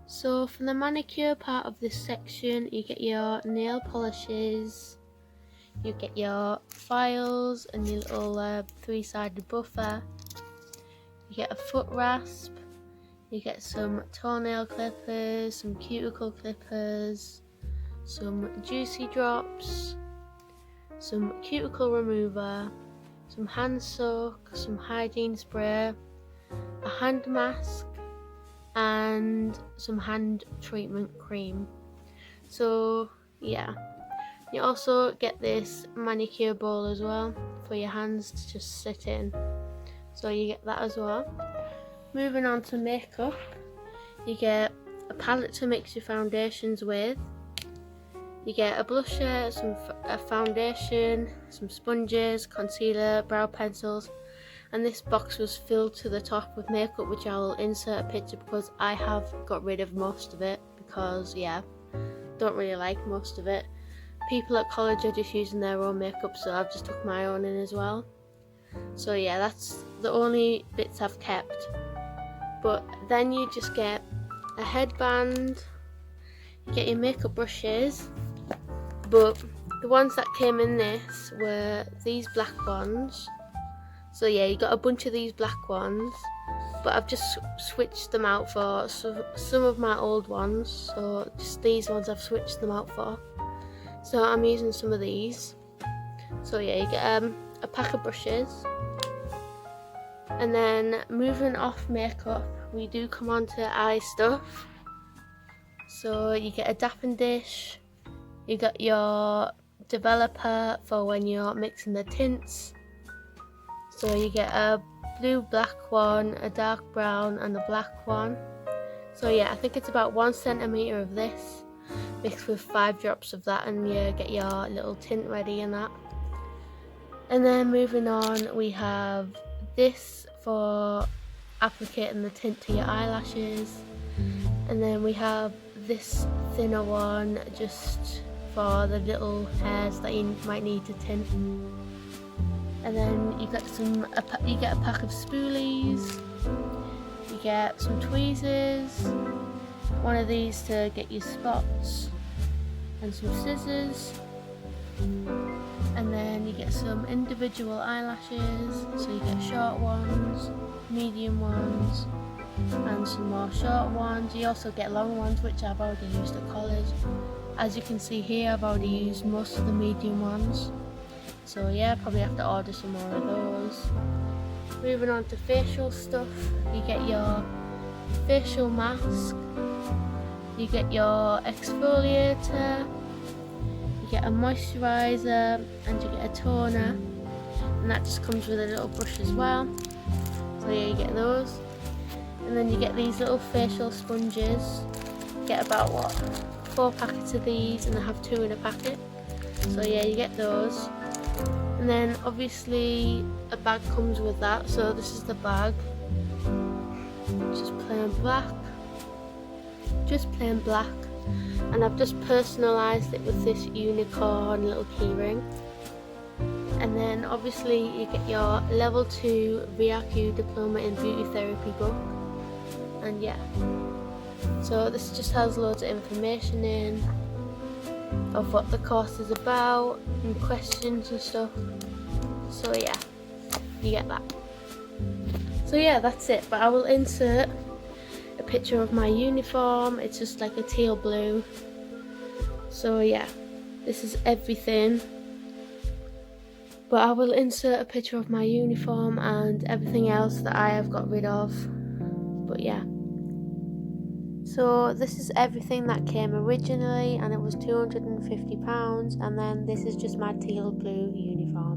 So for the manicure part of this section, you get your nail polishes, you get your files and your little three-sided buffer, you get a foot rasp, you get some toenail clippers, some cuticle clippers, some juicy drops, some cuticle remover, some hand soak, some hygiene spray, a hand mask, and some hand treatment cream. So yeah, you also get this manicure bowl as well for your hands to just sit in, so you get that as well. Moving on to makeup, you get a palette to mix your foundations with, you get a blusher, a foundation, some sponges, concealer, brow pencils, and this box was filled to the top with makeup, which I'll insert a picture because I have got rid of most of it because don't really like most of it. People at college are just using their own makeup, so I've just took my own in as well. So yeah, that's the only bits I've kept. But then you just get a headband, you get your makeup brushes, but the ones that came in this were these black ones. So yeah, you got a bunch of these black ones, but I've just switched them out for some of my old ones, so just these ones I've switched them out for. So I'm using some of these. So yeah, you get a pack of brushes. And then moving off makeup, we do come on to eye stuff. So you get a dapping dish, you got your developer for when you're mixing the tints. So you get a blue black one, a dark brown and a black one. So yeah, I think it's about 1 centimetre of this mixed with 5 drops of that, and you get your little tint ready and that. And then moving on, we have this for applicating the tint to your eyelashes, and then we have this thinner one just for the little hairs that you might need to tint. And then you get a pack of spoolies, you get some tweezers, one of these to get your spots, and some scissors. And then you get some individual eyelashes, so you get short ones, medium ones, and some more short ones. You also get long ones, which I've already used at college. As you can see here, I've already used most of the medium ones. So yeah, probably have to order some more of those. Moving on to facial stuff, you get your facial mask, you get your exfoliator, you get a moisturiser, and you get a toner, and that just comes with a little brush as well. So yeah, you get those. And then you get these little facial sponges. You get about 4 packets of these, and I have 2 in a packet. So yeah, you get those. And then obviously a bag comes with that, so this is the bag. Just plain black. And I've just personalised it with this unicorn little keyring. And then obviously you get your level 2 VRQ diploma in beauty therapy book. And yeah, so this just has loads of information in of what the course is about and questions and stuff. So yeah, you get that. So yeah, that's it. But I will insert a picture of my uniform. It's just like a teal blue. So yeah, this is everything. But I will insert a picture of my uniform and everything else that I have got rid of. But yeah. So this is everything that came originally, and it was £250, and then this is just my teal blue uniform.